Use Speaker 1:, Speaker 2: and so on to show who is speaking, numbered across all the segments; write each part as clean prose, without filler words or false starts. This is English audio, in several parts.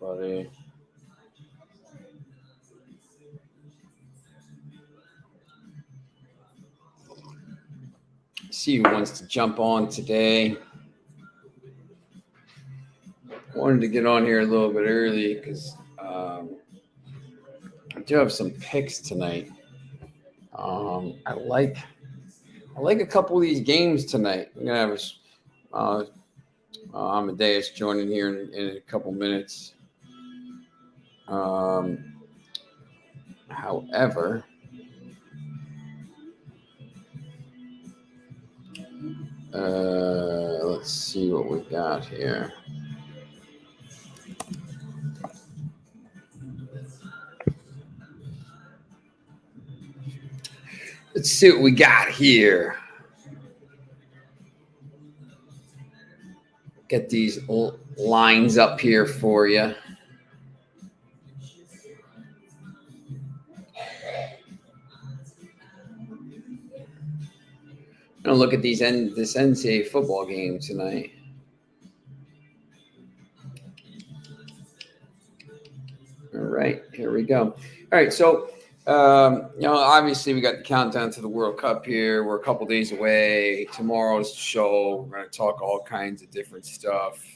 Speaker 1: everybody. See who wants to jump on today. Wanted to get on here a little bit early because I do have some picks tonight. I like a couple of these games tonight. We're gonna have Amedeus joining here in a couple minutes. However, let's see what we got here. Let's see what we got here. Get these lines up here for you. I'm gonna look at this NCAA football game tonight. All right, here we go. All right, so obviously we got the countdown to the World Cup here. We're a couple days away. Tomorrow's show. We're gonna talk all kinds of different stuff.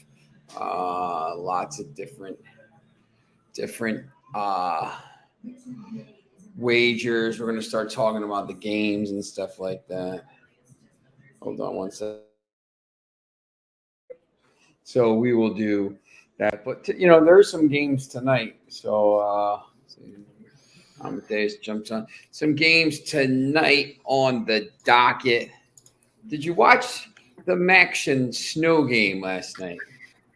Speaker 1: Lots of different wagers. We're gonna start talking about the games and stuff like that. Hold on one second. So we will do that, but there's some games tonight. So Amedeus jumps on some games tonight on the docket. Did you watch the Max and Snow game last night?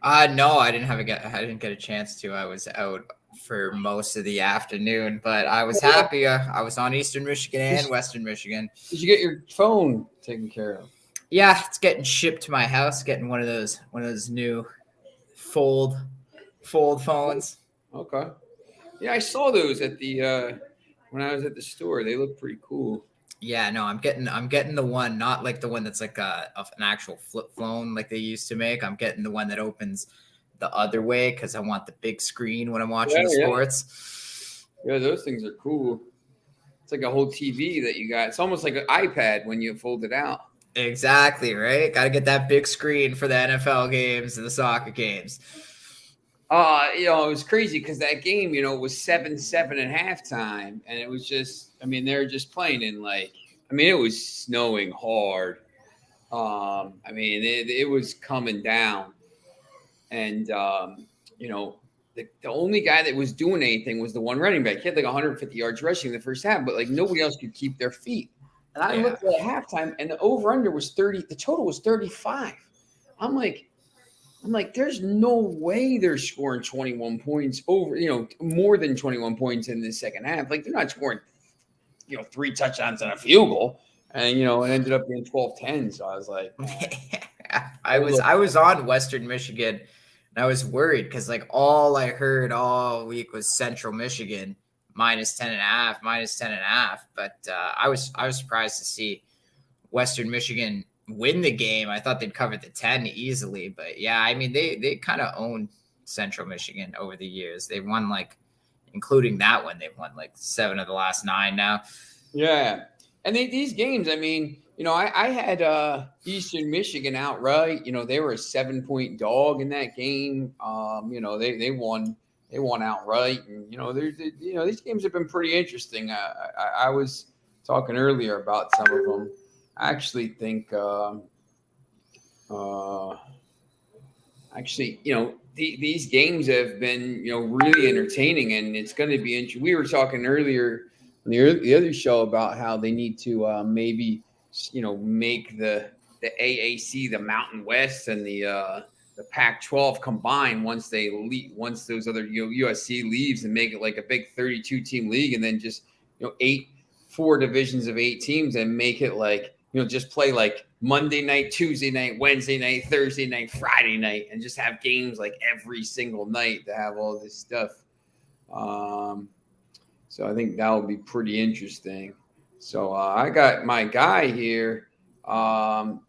Speaker 2: No, I didn't get a chance to. I was out for most of the afternoon, but I was happy. I was on Eastern Michigan and Western Michigan.
Speaker 1: Did you get your phone taken care of?
Speaker 2: Yeah, it's getting shipped to my house. Getting one of those new fold phones.
Speaker 1: Okay. Yeah, I saw those at the when I was at the store. They look pretty cool.
Speaker 2: Yeah, no, I'm getting the one, not like the one that's like an actual flip phone like they used to make. I'm getting the one that opens the other way because I want the big screen when I'm watching sports.
Speaker 1: Yeah, those things are cool. It's like a whole TV that you got. It's almost like an iPad when you fold it out.
Speaker 2: Exactly, right? Got to get that big screen for the NFL games and the soccer games.
Speaker 1: It was crazy because that game, it was 7-7 at halftime, and it was just, they were just playing in it was snowing hard. It was coming down, and the only guy that was doing anything was the one running back. He had like 150 yards rushing in the first half, but nobody else could keep their feet. And I looked at halftime, and the over/under was 30. The total was 35. I'm like, there's no way they're scoring 21 points over, more than 21 points in the second half. They're not scoring, 3 touchdowns and a field goal. And, it ended up being 12-10. So I was like,
Speaker 2: I was on Western Michigan, and I was worried because all I heard all week was Central Michigan -10.5. But I was surprised to see Western Michigan win the game. I thought they'd cover the 10 easily, but yeah, they kind of own Central Michigan over the years. They won including that one, they've won 7 of the last 9 now.
Speaker 1: Yeah. And these games, I had Eastern Michigan outright. They were a 7-point dog in that game. They won outright, and these games have been pretty interesting. I was talking earlier about some of them. I actually think, these games have been, really entertaining, and it's going to be interesting. We were talking earlier on the other show about how they need to maybe, make the AAC, the Mountain West, and the Pac-12 combine once those other USC leaves, and make it like a big 32-team league, and then just 4 divisions of 8 teams, and make it just play Monday night, Tuesday night, Wednesday night, Thursday night, Friday night, and just have games every single night to have all this stuff. So I think that would be pretty interesting. So I got my guy here. I'm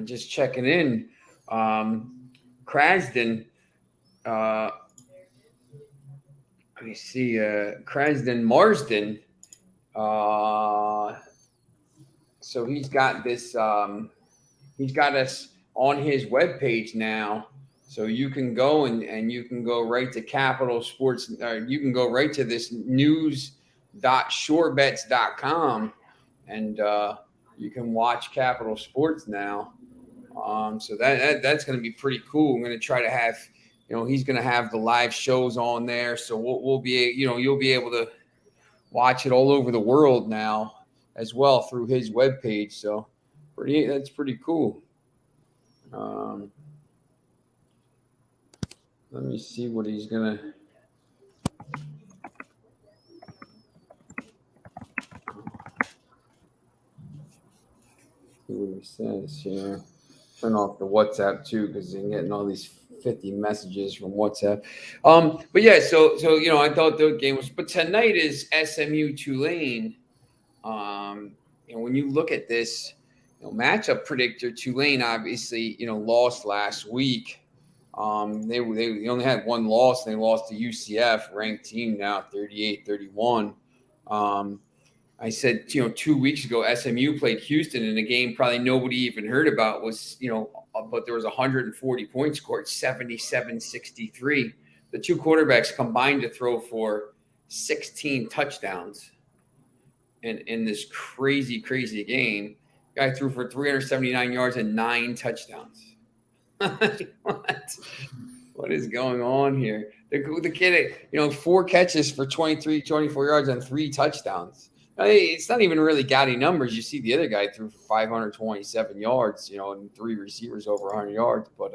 Speaker 1: just checking in. Krasden let me see. Krasden Marsden. So he's got this. He's got us on his webpage now. So you can go and you can go right to Capital Sports. You can go right to this news.shorebets.com and you can watch Capital Sports now. So that's going to be pretty cool. I'm going to try to have, he's going to have the live shows on there. So we'll be, you'll be able to watch it all over the world now as well through his webpage. So that's pretty cool. Let me see what he's going to. See what he says here. Turn off the WhatsApp too, because I'm getting all these 50 messages from WhatsApp. But yeah, so I thought the game was. But tonight is SMU Tulane. When you look at this, matchup predictor, Tulane obviously lost last week. They only had one loss, and they lost to UCF, ranked team now, 38-31. I said, 2 weeks ago, SMU played Houston in a game probably nobody even heard about was, but there was 140 points scored, 77-63. The two quarterbacks combined to throw for 16 touchdowns in this crazy, crazy game. Guy threw for 379 yards and 9 touchdowns. What is going on here? The kid, 4 catches for 23, 24 yards and 3 touchdowns. It's not even really gaudy numbers. You see the other guy threw 527 yards, and 3 receivers over 100 yards. But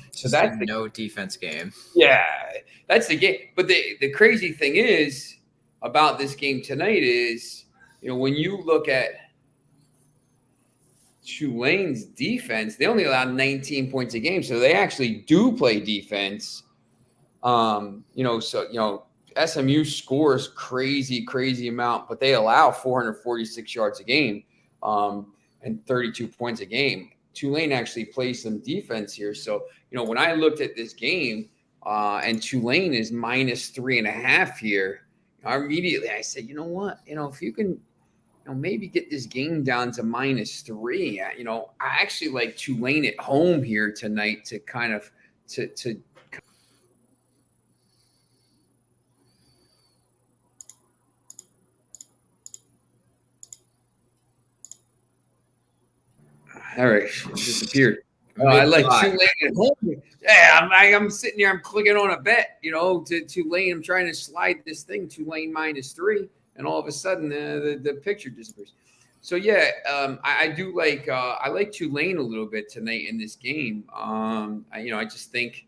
Speaker 1: so that's
Speaker 2: no defense game.
Speaker 1: Yeah, that's the game. But the crazy thing is about this game tonight is, when you look at Tulane's defense, they only allowed 19 points a game, so they actually do play defense. SMU scores crazy amount, but they allow 446 yards a game and 32 points a game. Tulane actually plays some defense here. So, when I looked at this game and Tulane is -3.5 here, immediately I said, you know what? If you can maybe get this game down to -3, I actually like Tulane at home here tonight to kind of to all right, it disappeared. I like Tulane at home. Yeah, I'm sitting here. I'm clicking on a bet, to Tulane. I'm trying to slide this thing, Tulane -3, and all of a sudden the picture disappears. So yeah, I do like I like Tulane a little bit tonight in this game. I just think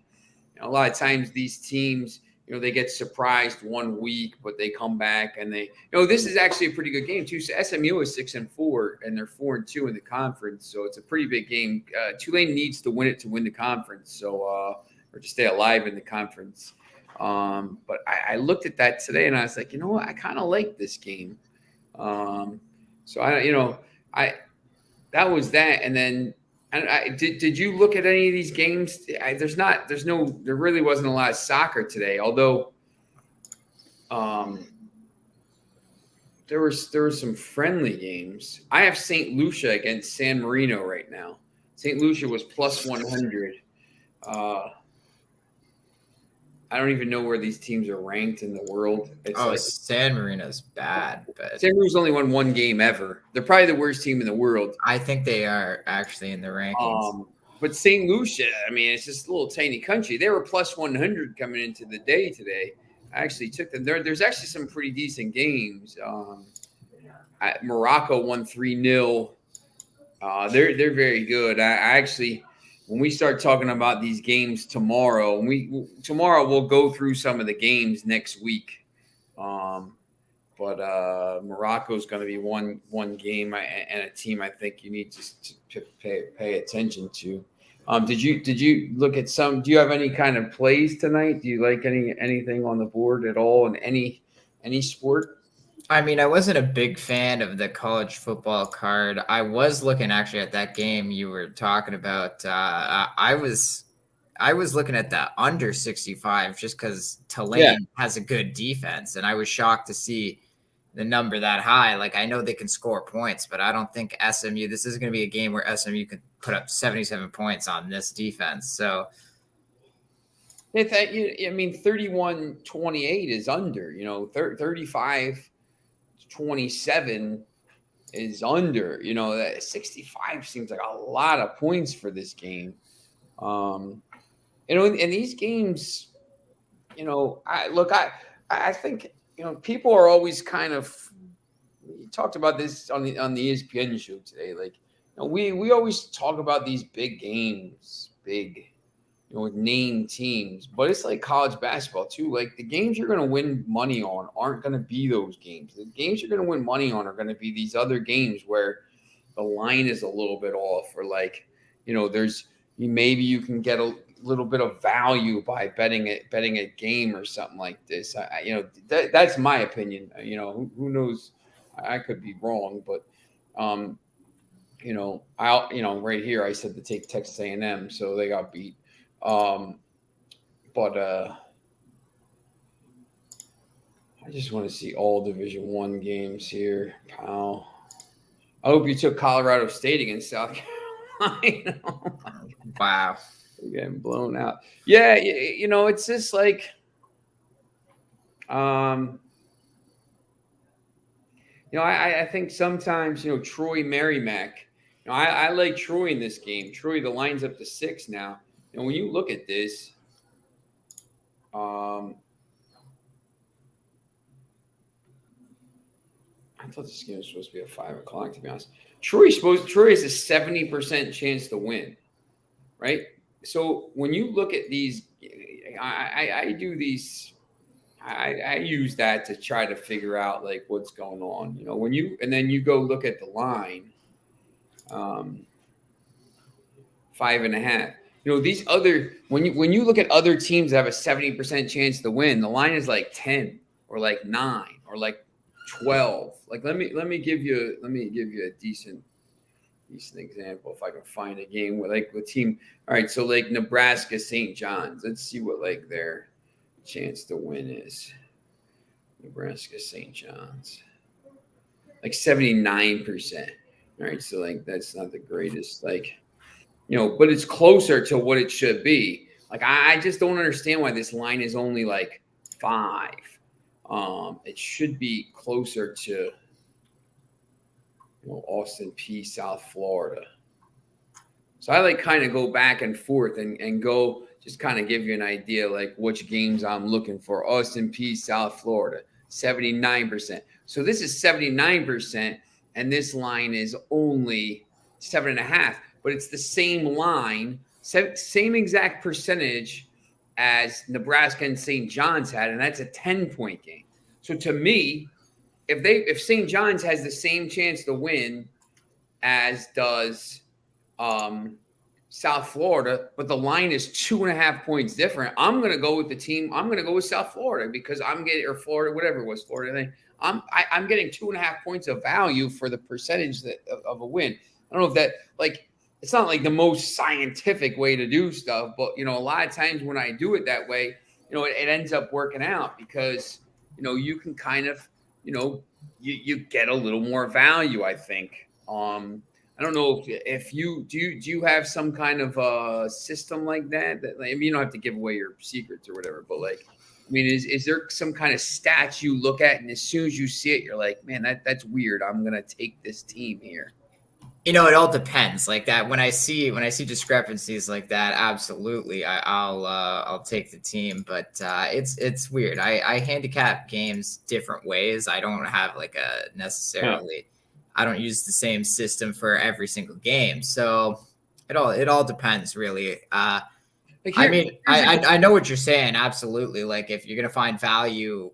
Speaker 1: a lot of times these teams, they get surprised one week, but they come back and they, this is actually a pretty good game too. So SMU is 6-4 and they're 4-2 in the conference. So it's a pretty big game. Tulane needs to win it to win the conference. So, or to stay alive in the conference. But I looked at that today and I was like, you know what? I kind of like this game. So that was that. And then, did you look at any of these games? There really wasn't a lot of soccer today, although there were some friendly games. I have St. Lucia against San Marino right now. St. Lucia was +100. I don't even know where these teams are ranked in the world.
Speaker 2: San Marino's bad, but
Speaker 1: San Marino's only won one game ever. They're probably the worst team in the world.
Speaker 2: I think they are actually in the rankings.
Speaker 1: But St. Lucia, it's just a little tiny country. They were +100 coming into the day today. I actually took them there. There's actually some pretty decent games. Morocco won 3-0. They're very good. I actually. When we start talking about these games tomorrow, we'll go through some of the games next week. But Morocco's going to be one game and a team I think you need to pay attention to. Did you look at some? Do you have any kind of plays tonight? Do you like anything on the board at all in any sport?
Speaker 2: I wasn't a big fan of the college football card. I was looking actually at that game you were talking about. I was I was looking at the under 65 just because Tulane
Speaker 1: Yeah.
Speaker 2: has a good defense, and I was shocked to see the number that high. Like, I know they can score points, but I don't think SMU. This is going to be a game where SMU could put up 77 points on this defense. So,
Speaker 1: I mean, 31-28 is under. 35-27 is under. That 65 seems like a lot of points for this game. In these games, I think people are always kind of. You talked about this on the ESPN show today. Like, we always talk about these big games, with name teams, but it's like college basketball too. Like, the games you're going to win money on aren't going to be those games. The games you're going to win money on are going to be these other games where the line is a little bit off, or like, maybe you can get a little bit of value by betting a game or something like this. That's my opinion. Who knows? I could be wrong, but right here I said to take Texas A&M, so they got beat. But I just want to see all Division I games here, pal. I hope you took Colorado State against South Carolina.
Speaker 2: wow.
Speaker 1: We're getting blown out. Yeah, it's just like, I think sometimes, Troy Merrimack, I like Troy in this game. Troy, the line's up to 6 now. And when you look at this, I thought this game was supposed to be at 5 o'clock, to be honest. Troy has a 70% chance to win, right? So when you look at these, I do these, I use that to try to figure out like what's going on. And then you go look at the line, 5.5. These other, when you look at other teams that have a 70% chance to win, the line is like 10 or like 9 or like 12. Like, let me give you a decent example if I can find a game where like the team. All right, so like Nebraska St. John's. Let's see what like their chance to win is. Nebraska St. John's, like 79%. All right, so like that's not the greatest, like, but it's closer to what it should be. Like, I just don't understand why this line is only like 5. It should be closer to Austin Peay, South Florida. So I like kind of go back and forth and go just kind of give you an idea like which games I'm looking for. Austin Peay, South Florida, 79%. So this is 79%, and this line is only 7.5, but it's the same line, same exact percentage as Nebraska and St. John's had, and that's a 10-point game. So to me, if St. John's has the same chance to win as does South Florida, but the line is 2.5 points different, I'm going to go with the team. I'm going to go with South Florida because I'm getting, or Florida, whatever it was, Florida thing. I'm getting 2.5 points of value for the percentage of a win. I don't know if that, like, it's not like the most scientific way to do stuff, but a lot of times when I do it that way, it ends up working out because you can kind of you get a little more value, I think. I don't know if you have some kind of system like that. I mean, you don't have to give away your secrets or whatever, but like, I mean, is there some kind of stats you look at, and as soon as you see it, you're like, man, that's weird. I'm gonna take this team here.
Speaker 2: It all depends. Like that, when I see discrepancies like that, absolutely, I'll take the team. But it's weird. I handicap games different ways. I don't have like a necessarily. I don't use the same system for every single game. So it all depends, really. I know what you're saying. Absolutely. Like, if you're gonna find value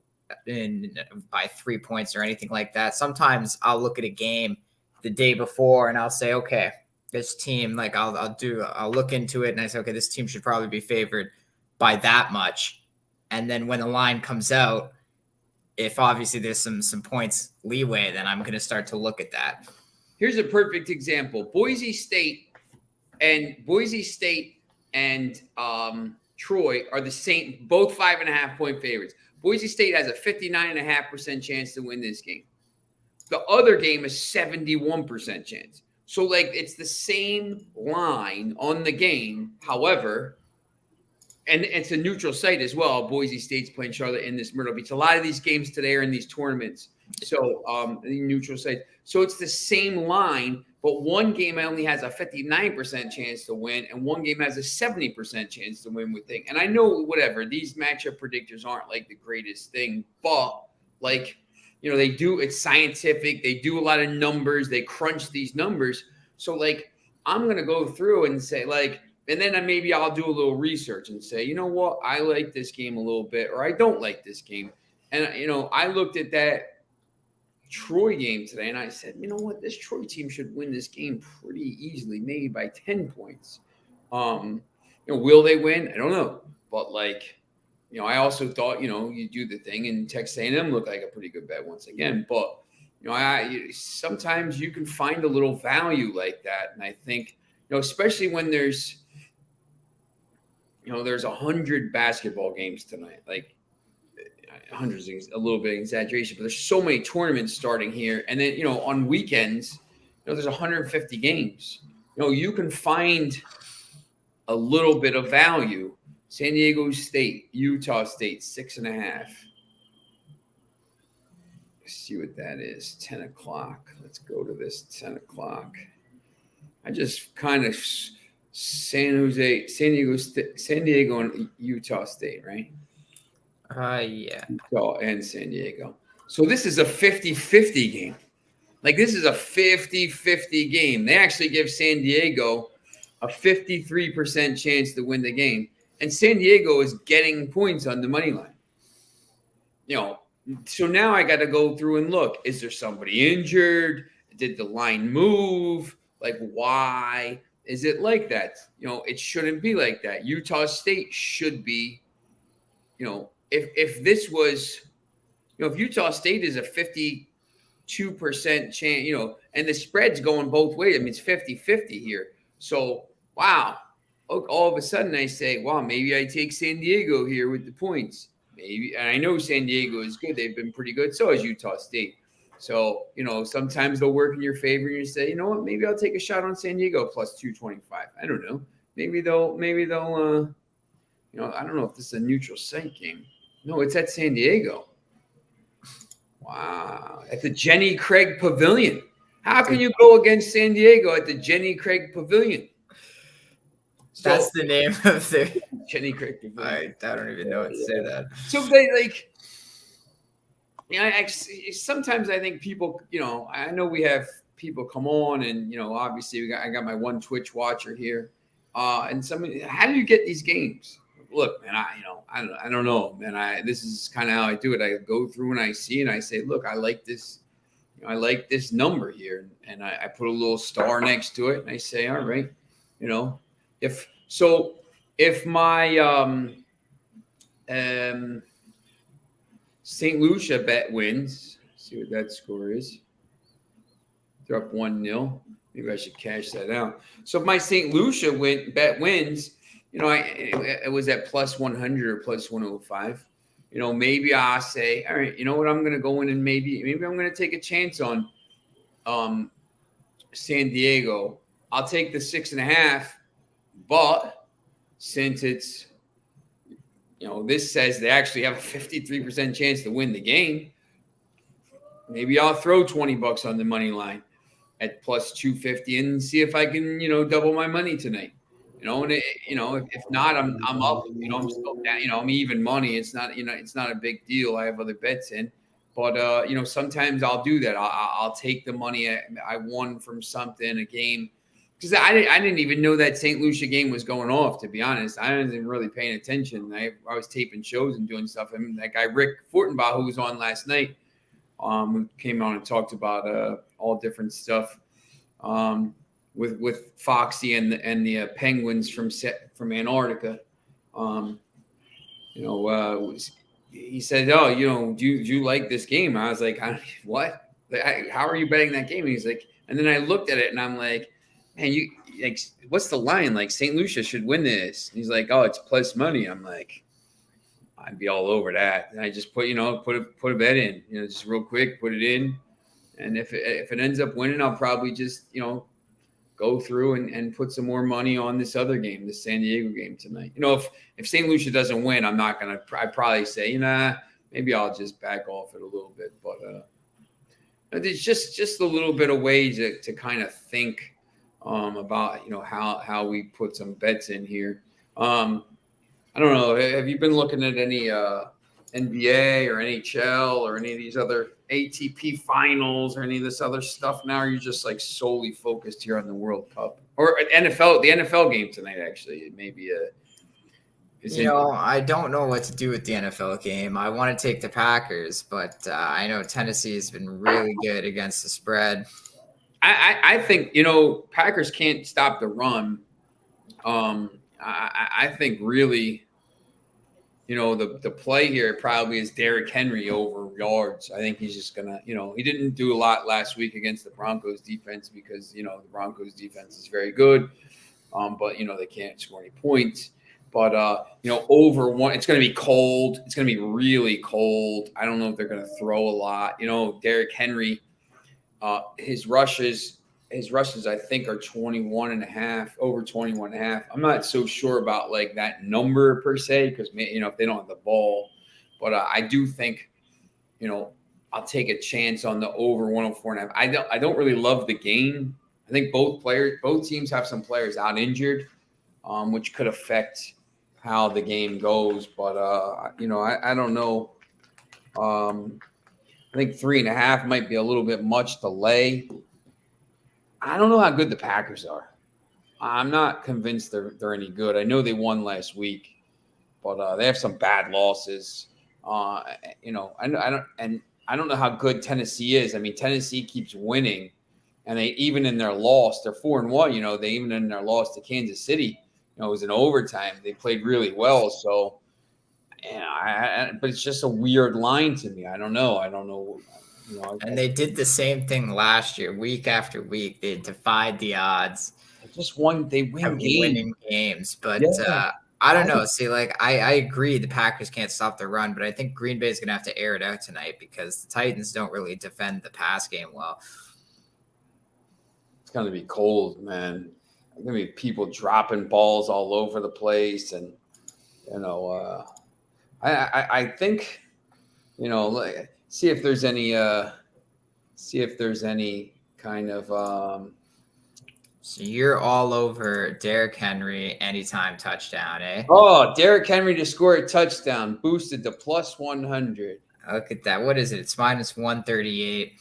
Speaker 2: by 3 points or anything like that, sometimes I'll look at a game the day before and I'll say, okay, this team, like I'll look into it and I say, okay, this team should probably be favored by that much. And then when the line comes out, if obviously there's some points leeway, then I'm going to start to look at that.
Speaker 1: Here's a perfect example. Boise State and Troy are the same, both 5.5-point favorites. Boise State has a 59.5% chance to win this game. The other game is 71% chance. So, like, it's the same line on the game. However, and it's a neutral site as well. Boise State's playing Charlotte in this Myrtle Beach. A lot of these games today are in these tournaments. So, neutral site. So it's the same line, but one game only has a 59% chance to win, and one game has a 70% chance to win with thing. And I know whatever, these matchup predictors aren't like the greatest thing, but like, you know, they do, it's scientific. They do a lot of numbers. They crunch these numbers. So like, I'm going to go through and say like, and then maybe I'll do a little research and say, you know what, I like this game a little bit, or I don't like this game. And, you know, I looked at that Troy game today and I said, you know what, this Troy team should win this game pretty easily, maybe by 10 points. You know, will they win? I don't know. But like, you know, I also thought, you know, you do the thing and Texas A&M looked like a pretty good bet once again. But, you know, sometimes you can find a little value like that. And I think, you know, especially when there's 100 basketball games tonight. Like 100 is a little bit of exaggeration, but there's so many tournaments starting here. And then, you know, on weekends, you know, there's 150 games. You know, you can find a little bit of value. San Diego State, Utah State, 6.5. Let's see what that is. 10 o'clock. Let's go to this 10 o'clock. I just kind of San Diego, and Utah State, right?
Speaker 2: Yeah.
Speaker 1: Utah and San Diego. So this is a 50-50 game. Like this is a 50-50 game. They actually give San Diego a 53% chance to win the game. And San Diego is getting points on the money line. You know, so now I got to go through and look. Is there somebody injured? Did the line move? Like, why is it like that? You know, it shouldn't be like that. Utah State should be, you know, if this was, you know, if Utah State is a 52% chance, you know, and the spread's going both ways. I mean, it's 50-50 here. So, wow. All of a sudden I say, wow, maybe I take San Diego here with the points. Maybe. And I know San Diego is good. They've been pretty good. So is Utah State. So, you know, sometimes they'll work in your favor and you say, you know what, maybe I'll take a shot on San Diego plus 225. I don't know. Maybe they'll, you know, I don't know if this is a neutral site game. No, it's at San Diego. Wow. At the Jenny Craig Pavilion. How can you go against San Diego at the Jenny Craig Pavilion? So,
Speaker 2: that's the name of the
Speaker 1: Jenny Craig Pavilion.
Speaker 2: I don't even know what to say that.
Speaker 1: So they like, you know, sometimes I think people, you know, I know we have people come on and, you know, obviously I got my one Twitch watcher here. And somebody, how do you get these games? Look, man, I don't know, man. This is kind of how I do it. I go through and I see and I say, look, I like this, you know, I like this number here, and I put a little star next to it, and I say, all right, you know, if my St. Lucia bet wins, see what that score is. They're up 1-0. Maybe I should cash that out. So if my St. Lucia bet wins, you know, it was at plus 100 or plus 105. You know, maybe I'll say, all right, you know what, I'm going to go in and maybe I'm going to take a chance on San Diego. I'll take the 6.5, but since it's, you know, this says they actually have a 53% chance to win the game, maybe I'll throw $20 on the money line at plus 250 and see if I can, you know, double my money tonight. You know, and you know, if not, I'm up. You know, I'm still down. You know, I'm even money. It's not, you know, it's not a big deal. I have other bets in, but you know, sometimes I'll do that. I'll take the money I won from something, a game, because I didn't even know that St. Lucia game was going off. To be honest, I wasn't really paying attention. I was taping shows and doing stuff. I mean, that guy Rick Fortenbaugh, who was on last night, who came on and talked about all different stuff. With Foxy and the Penguins from Antarctica, you know, he said, "Oh, you know, do you like this game?" I was like, "What? How are you betting that game?" And he's like, and then I looked at it and I'm like, "Man, like, what's the line? Like, St. Lucia should win this. And he's like, oh, it's plus money. I'm like, I'd be all over that. And I just put a bet in, just real quick, put it in. And if it ends up winning, I'll probably just, go through and put some more money on this other game, the San Diego game tonight. If St. Lucia doesn't win, I'd probably say, maybe I'll just back off it a little bit. But it's just a little bit of ways to kind of think about, how we put some bets in here. I don't know. Have you been looking at any NBA or NHL or any of these other ATP finals or any of this other stuff now? Or are you just like solely focused here on the World Cup or NFL? The NFL game tonight, actually, maybe.
Speaker 2: I don't know what to do with the NFL game. I want to take the Packers, but I know Tennessee has been really good against the spread.
Speaker 1: I think Packers can't stop the run. I think really, the play here probably is Derrick Henry over yards. I think he's just gonna, he didn't do a lot last week against the Broncos defense because the Broncos defense is very good, but they can't score any points. But over one, it's going to be cold. It's going to be really cold. I don't know if they're going to throw a lot. Derrick Henry, his rushes, I think, are 21.5, over 21.5. I'm not so sure about like that number per se, because if they don't have the ball, but I do think, I'll take a chance on the over 104.5. I don't really love the game. I think both teams have some players out injured, which could affect how the game goes. But I don't know. I think 3.5 might be a little bit much to lay. I don't know how good the Packers are. I'm not convinced they're any good. I know they won last week, but they have some bad losses. I don't know how good Tennessee is. I mean, Tennessee keeps winning, and they even in their loss, they're 4-1. They even in their loss to Kansas City, it was in overtime. They played really well. So, but it's just a weird line to me. I don't know.
Speaker 2: And they did the same thing last year, week after week. They defied the odds.
Speaker 1: They win games.
Speaker 2: Winning games. But I don't know. See, like, I agree the Packers can't stop the run, but I think Green Bay is going to have to air it out tonight because the Titans don't really defend the pass game well.
Speaker 1: It's going to be cold, man. There's going to be people dropping balls all over the place. And, I think, see if there's any kind of
Speaker 2: so you're all over Derrick Henry anytime touchdown, eh?
Speaker 1: Oh, Derrick Henry to score a touchdown, boosted to plus 100.
Speaker 2: Look at that. What is it? It's minus 138.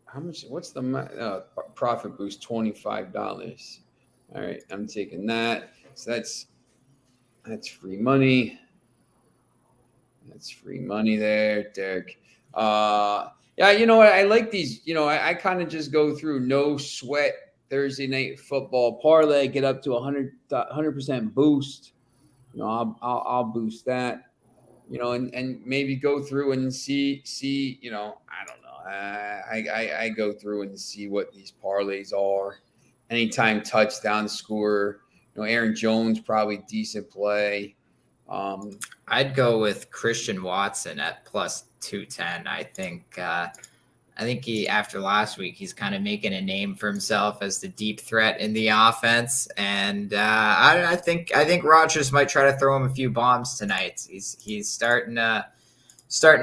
Speaker 1: How much? What's the profit boost? $25. All right, I'm taking that. So that's free money. That's free money there, Derek. Yeah, you know what? I like these. I kind of just go through no sweat Thursday night football parlay, get up to 100% boost. I'll boost that. And maybe go through and see. I don't know. I go through and see what these parlays are. Anytime touchdown scorer. Aaron Jones probably decent play.
Speaker 2: I'd go with Christian Watson at plus 210. I think he, after last week, he's kind of making a name for himself as the deep threat in the offense, and I think Rodgers might try to throw him a few bombs tonight. He's starting to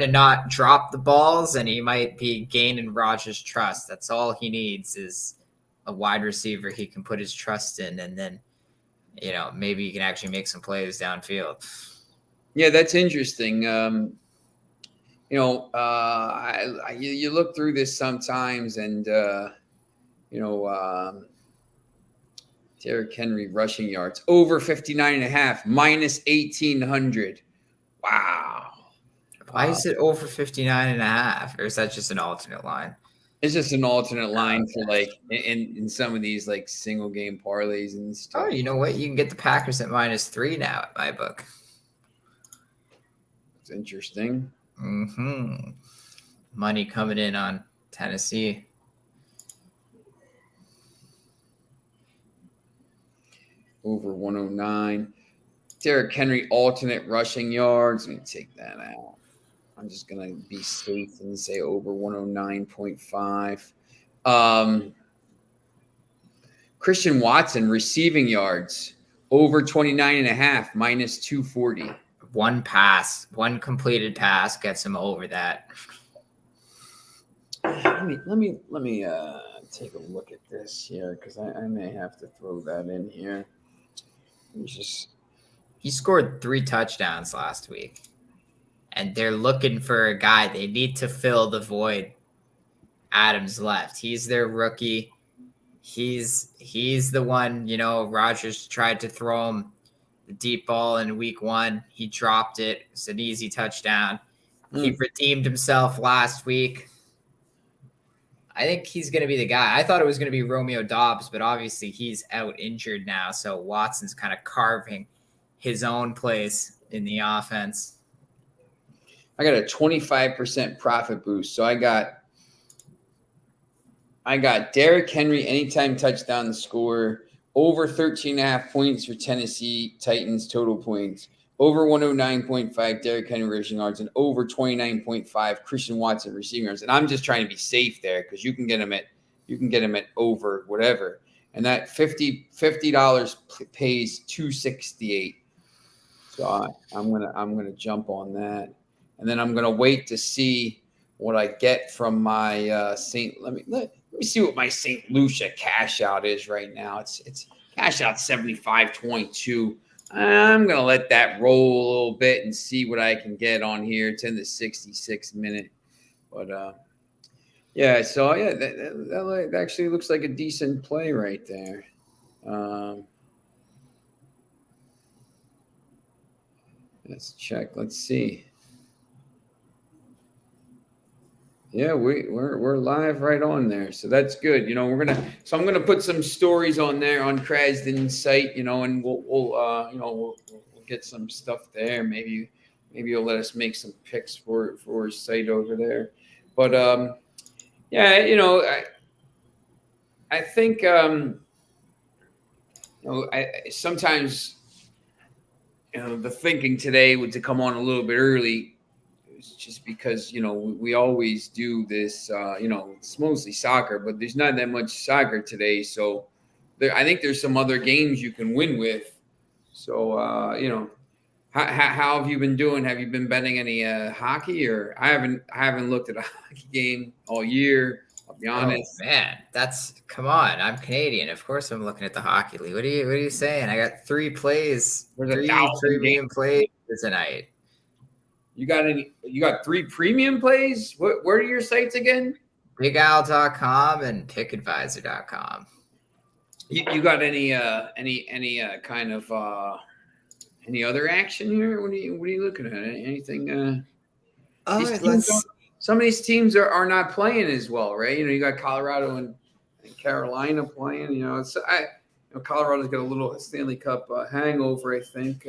Speaker 2: not drop the balls, and he might be gaining Rodgers' trust. That's all he needs is a wide receiver he can put his trust in, and then maybe he can actually make some plays downfield.
Speaker 1: Yeah, that's interesting. You look through this sometimes, and Derrick Henry rushing yards over 59.5, minus 1,800. Wow.
Speaker 2: Why is it over 59.5? Or is that just an alternate line?
Speaker 1: It's just an alternate line for like in some of these like single game parlays and stuff.
Speaker 2: Oh, you know what? You can get the Packers at -3 now at my book.
Speaker 1: It's interesting.
Speaker 2: Money coming in on Tennessee.
Speaker 1: over 109. Derrick Henry alternate rushing yards. Let me take that out. I'm just gonna be safe and say over 109.5. Christian Watson receiving yards over 29.5 minus 240.
Speaker 2: One completed pass gets him over that.
Speaker 1: Let me take a look at this here because I may have to throw that in here.
Speaker 2: He scored 3 touchdowns last week, and they're looking for a guy. They need to fill the void Adams left. He's their rookie. He's the one, Rodgers tried to throw him the deep ball in week 1. He dropped it. It's an easy touchdown. He redeemed himself last week. I think he's going to be the guy. I thought it was going to be Romeo Doubs, but obviously he's out injured now. So Watson's kind of carving his own place in the offense.
Speaker 1: I got a 25% profit boost. So I got Derrick Henry anytime touchdown to score, over 13.5 points for Tennessee Titans total points, over 109.5 Derrick Henry rushing yards, and over 29.5 Christian Watson receiving yards. And I'm just trying to be safe there because you can get him at over whatever. And that $50 pays $268. So I'm gonna jump on that, and then I'm gonna wait to see what I get from my let me see what my St. Lucia cash out is right now. It's cash out 75.22. I'm gonna let that roll a little bit and see what I can get on here. It's in the 66 minute, but yeah. So yeah, that actually looks like a decent play right there. Let's check. Let's see. Yeah, we're live right on there, so that's good. I'm gonna put some stories on there on Krasden's site, and we'll get some stuff there. Maybe you'll let us make some picks for his site over there. But yeah, I think sometimes the thinking today was to come on a little bit early. Just because we always do this, it's mostly soccer, but there's not that much soccer today. So I think there's some other games you can win with. So how have you been doing? Have you been betting any hockey? Or I haven't looked at a hockey game all year. I'll be honest.
Speaker 2: Oh man, come on! I'm Canadian, of course. I'm looking at the hockey league. What are you saying? I got 3 plays, 3 premium plays tonight.
Speaker 1: You got 3 premium plays? Where are your sites again?
Speaker 2: BigAl.com and PickAdvisor.com.
Speaker 1: You got any kind of any other action here? What are you looking at? Anything? Some of these teams are not playing as well, right? You got Colorado and Carolina playing. Colorado's got a little Stanley Cup hangover, I think.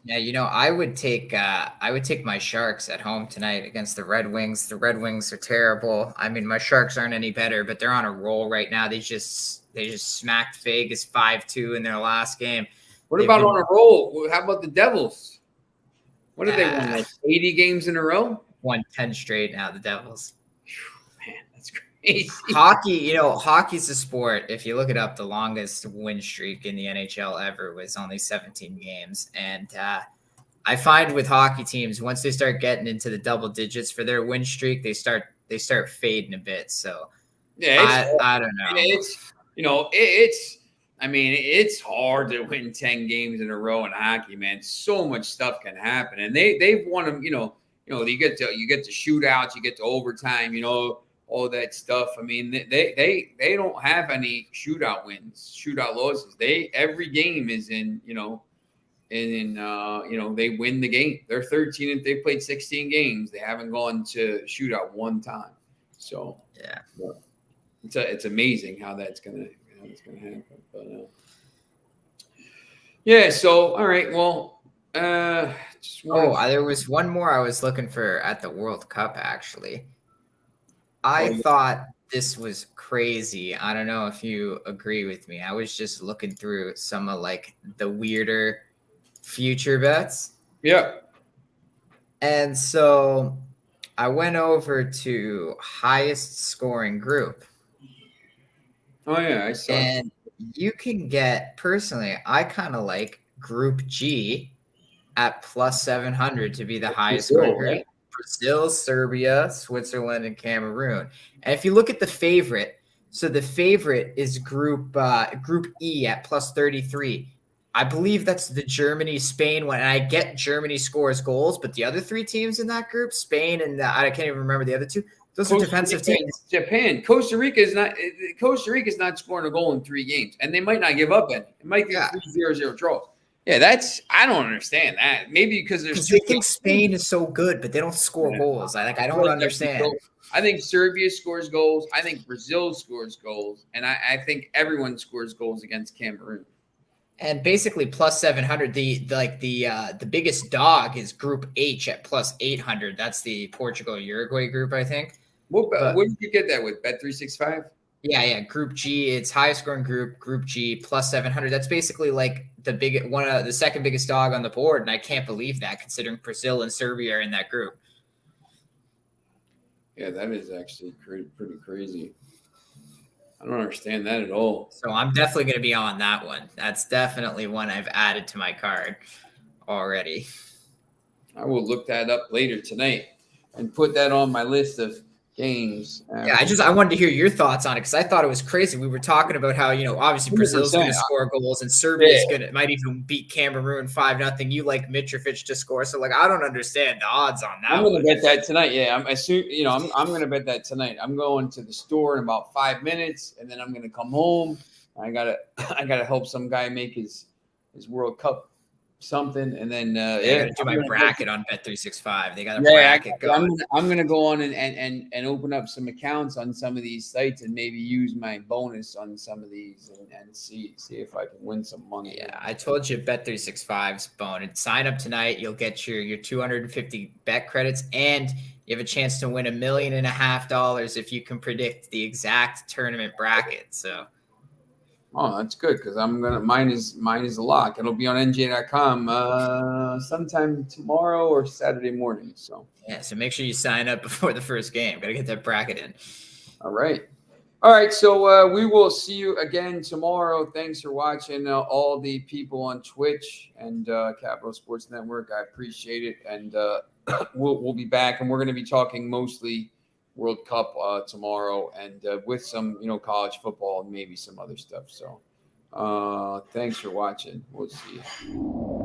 Speaker 2: Yeah, I would take my Sharks at home tonight against the Red Wings. The Red Wings are terrible. I mean, my Sharks aren't any better, but they're on a roll right now. They just smacked Vegas 5-2 in their last game.
Speaker 1: What about on a roll? How about the Devils? What did they win? Like 80 games in a row?
Speaker 2: Won 10 straight now, the Devils.
Speaker 1: Man, that's crazy.
Speaker 2: Hockey's a sport. If you look it up, the longest win streak in the NHL ever was only 17 games. And I find with hockey teams, once they start getting into the double digits for their win streak, they start fading a bit. So yeah, I don't know.
Speaker 1: It's hard to win 10 games in a row in hockey, man. So much stuff can happen, and they've won them. You get to shootouts, you get to overtime. All that stuff. I mean, they don't have any shootout wins, shootout losses. Every game is in they win the game. They're 13 and they played 16 games. They haven't gone to shootout one time. So
Speaker 2: yeah,
Speaker 1: it's amazing how that's gonna happen. But yeah. So all right. Well,
Speaker 2: there was one more I was looking for at the World Cup actually. I thought this was crazy. I don't know if you agree with me. I was just looking through some of like the weirder future bets.
Speaker 1: Yeah.
Speaker 2: And so I went over to highest scoring group.
Speaker 1: Oh yeah, I saw.
Speaker 2: And you can get, personally, I kind of like Group G at plus 700 to be the highest scoring
Speaker 1: Brazil,
Speaker 2: group.
Speaker 1: right?
Speaker 2: Brazil, Serbia, Switzerland, and Cameroon. And if you look at the favorite, so the favorite is Group E at plus 33. I believe that's the Germany Spain one. And I get Germany scores goals, but the other three teams in that group, Spain and I can't even remember the other two. Those are defensive teams.
Speaker 1: Japan, Costa Rica is not scoring a goal in 3 games, and they might not give up any. It might be 3-0 draws. Yeah, I don't understand that. Maybe because
Speaker 2: they think Spain is so good, but they don't score goals. I don't understand.
Speaker 1: I think Serbia scores goals. I think Brazil scores goals, and I think everyone scores goals against Cameroon.
Speaker 2: And basically plus 700. The biggest dog is Group H at plus 800. That's the Portugal Uruguay group, I think.
Speaker 1: What did you get that with? Bet365?
Speaker 2: Yeah. Group G, it's highest scoring group. Group G plus 700. That's basically like the second biggest dog on the board, and I can't believe that considering Brazil and Serbia are in that group.
Speaker 1: Yeah, that is actually pretty crazy. I don't understand that at all.
Speaker 2: So I'm definitely going to be on that one. That's definitely one I've added to my card already.
Speaker 1: I will look that up later tonight and put that on my list of games.
Speaker 2: Yeah, I wanted to hear your thoughts on it because I thought it was crazy. We were talking about how, obviously Brazil's going to score goals and Serbia's might even beat Cameroon 5-0. You like Mitrovic to score, so I don't understand the odds on that.
Speaker 1: I'm going to bet that tonight. Yeah, I'm going to bet that tonight. I'm going to the store in about 5 minutes, and then I'm going to come home. I gotta help some guy make his World Cup something, and then
Speaker 2: I gotta do my bracket on Bet365. They got a bracket going.
Speaker 1: I'm gonna go on and open up some accounts on some of these sites and maybe use my bonus on some of these and see if I can win some money.
Speaker 2: Yeah, I told you Bet365's bonus. Sign up tonight, you'll get your 250 bet credits, and you have a chance to win $1.5 million if you can predict the exact tournament bracket. So.
Speaker 1: Oh, that's good because mine is a lock. It'll be on NJ.com sometime tomorrow or Saturday morning. So
Speaker 2: so make sure you sign up before the first game. Got to get that bracket in.
Speaker 1: All right. So we will see you again tomorrow. Thanks for watching, all the people on Twitch and Capital Sports Network. I appreciate it, and we'll be back, and we're going to be talking mostly World Cup tomorrow, and with some college football and maybe some other stuff. So thanks for watching. We'll see you.